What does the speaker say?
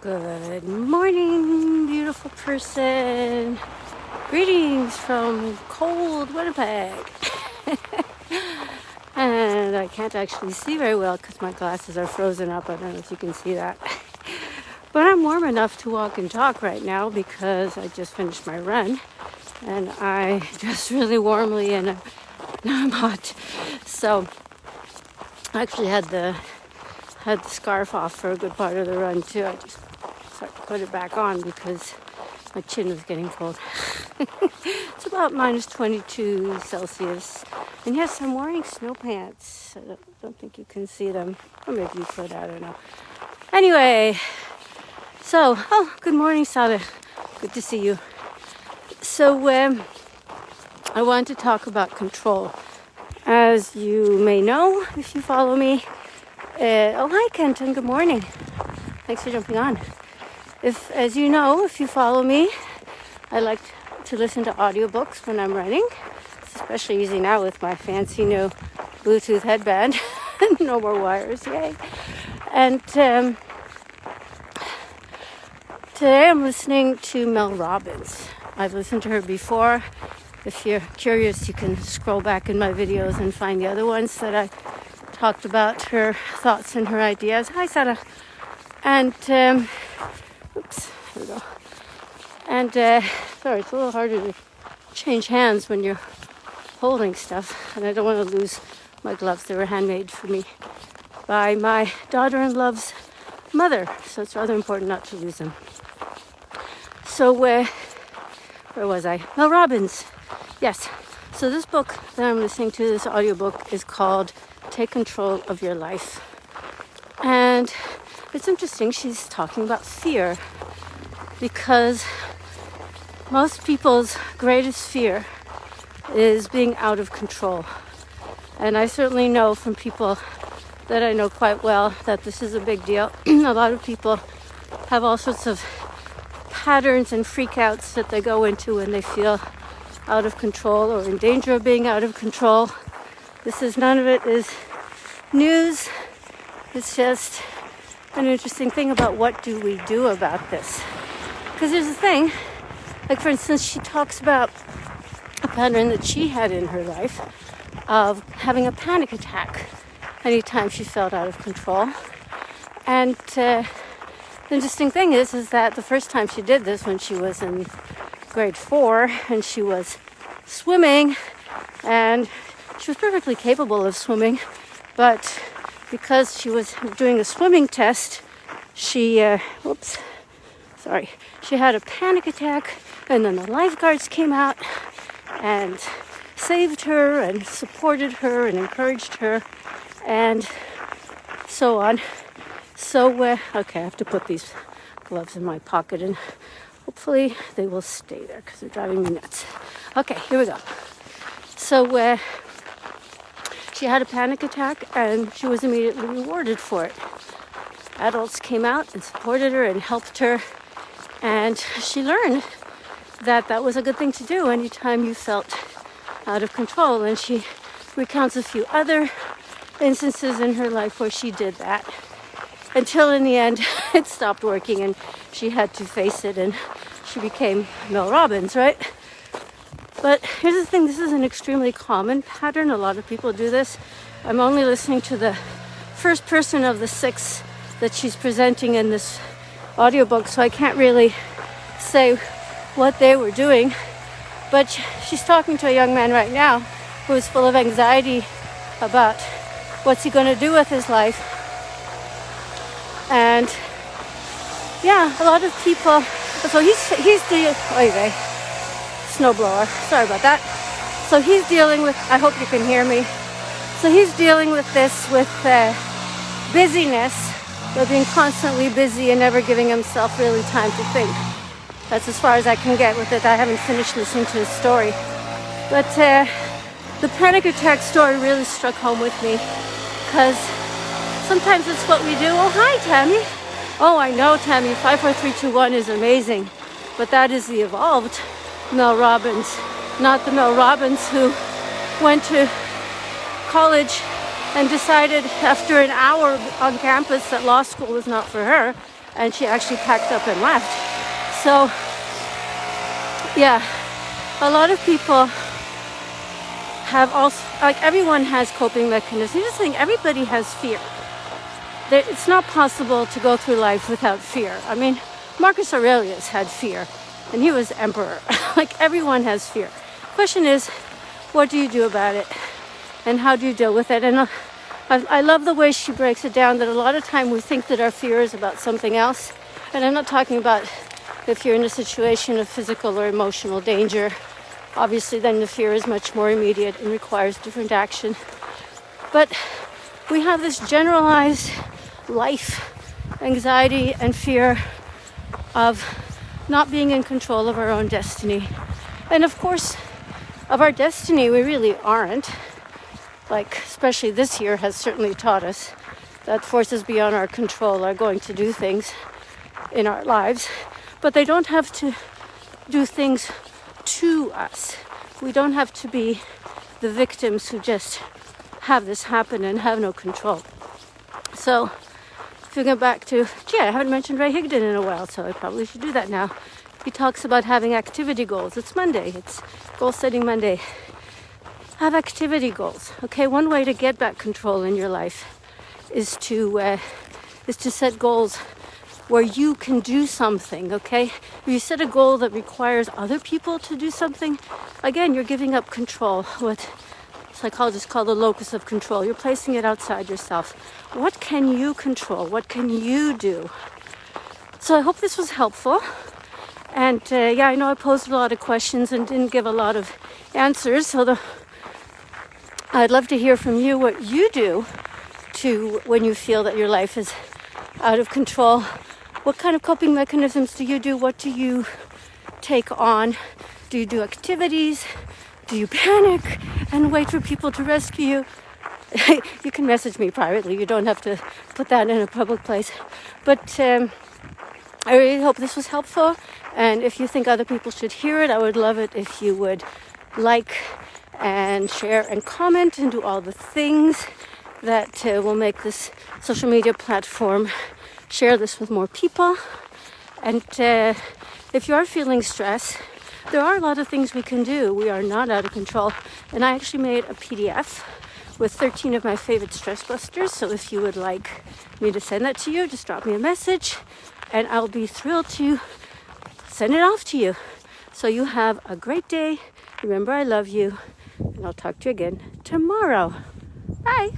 Good morning, beautiful person. Greetings from cold Winnipeg. And I can't actually see very well because my glasses are frozen up. I don't know if you can see that. But I'm warm enough to walk and talk right now because I just finished my run. And I dressed really warmly and now I'm hot. So I actually had the scarf off for a good part of the run too. I just put it back on because my chin was getting cold. It's about minus 22 Celsius. And yes, I'm wearing snow pants. I don't think you can see them. Or maybe you could, I don't know. Anyway, so, good morning, Sada. Good to see you. So, I want to talk about control. As you may know, if you follow me, hi Kenton, good morning. Thanks for jumping on. As you know, if you follow me, I like to listen to audiobooks when I'm running. It's especially easy now with my fancy new Bluetooth headband. No more wires, yay. And today I'm listening to Mel Robbins. I've listened to her before. If you're curious, you can scroll back in my videos and find the other ones that I talked about her thoughts and her ideas. Hi, Sarah. And, oops, here we go. And, sorry, it's a little harder to change hands when you're holding stuff. And I don't want to lose my gloves. They were handmade for me by my daughter-in-law's mother. So it's rather important not to lose them. So, where was I? Mel Robbins. Yes. So this book that I'm listening to, this audiobook, is called Take Control of Your Life. And it's interesting, she's talking about fear because most people's greatest fear is being out of control. And I certainly know from people that I know quite well that this is a big deal. A lot of people have all sorts of patterns and freakouts that they go into when they feel out of control or in danger of being out of control. None of it is news. It's just an interesting thing about what do we do about this. Because there's a thing, like for instance, she talks about a pattern that she had in her life of having a panic attack anytime she felt out of control. And the interesting thing is that the first time she did this when she was in grade 4 and she was swimming, and she was perfectly capable of swimming, but because she was doing a swimming test, she had a panic attack, and then the lifeguards came out and saved her and supported her and encouraged her and so on. So, okay, I have to put these gloves in my pocket and hopefully they will stay there because they're driving me nuts. Okay, here we go. So, she had a panic attack and she was immediately rewarded for it. Adults came out and supported her and helped her, and she learned that that was a good thing to do anytime you felt out of control. And she recounts a few other instances in her life where she did that until in the end it stopped working and she had to face it and she became Mel Robbins, right? But here's the thing, this is an extremely common pattern. A lot of people do this. I'm only listening to the first person of the 6 that she's presenting in this audiobook, so I can't really say what they were doing. But she's talking to a young man right now who is full of anxiety about what's he going to do with his life. And yeah, a lot of people, so he's the, snowblower, sorry about that. So he's dealing with, I hope you can hear me. So he's dealing with this, with busyness, but being constantly busy and never giving himself really time to think. That's as far as I can get with it. I haven't finished listening to his story. But the panic attack story really struck home with me because sometimes it's what we do. Oh, hi, Tammy. Oh, I know, Tammy. 54321 is amazing. But that is the evolved Mel Robbins, not the Mel Robbins who went to college and decided after an hour on campus that law school was not for her. and she actually packed up and left. So yeah, a lot of people have also, like, everyone has coping mechanisms. You just think everybody has fear. It's not possible to go through life without fear. I mean, Marcus Aurelius had fear, and he was emperor. Like, everyone has fear. Question is, what do you do about it? And how do you deal with it? And I love the way she breaks it down, that a lot of time we think that our fear is about something else. And I'm not talking about if you're in a situation of physical or emotional danger. Obviously, then the fear is much more immediate and requires different action. But we have this generalized life anxiety and fear of not being in control of our own destiny. And of course, of our destiny, we really aren't. Like, especially this year has certainly taught us that forces beyond our control are going to do things in our lives, but they don't have to do things to us. We don't have to be the victims who just have this happen and have no control. So if we go back to, I haven't mentioned Ray Higdon in a while, so I probably should do that now. He talks about having activity goals. It's Monday. It's Goal Setting Monday. Have activity goals. Okay, one way to get back control in your life is to set goals where you can do something. Okay, if you set a goal that requires other people to do something, again, you're giving up control. What psychologists call the locus of control. You're placing it outside yourself. What can you control? What can you do? So I hope this was helpful. And I know I posed a lot of questions and didn't give a lot of answers. So I'd love to hear from you what you do to when you feel that your life is out of control. What kind of coping mechanisms do you do? What do you take on? Do you do activities? Do you panic and wait for people to rescue you? You can message me privately. You don't have to put that in a public place. But I really hope this was helpful. And if you think other people should hear it, I would love it if you would like and share and comment and do all the things that will make this social media platform share this with more people. And if you are feeling stress, there are a lot of things we can do. We are not out of control. And I actually made a PDF with 13 of my favorite stress busters. So if you would like me to send that to you, just drop me a message and I'll be thrilled to send it off to you. So you have a great day. Remember, I love you. And I'll talk to you again tomorrow. Bye.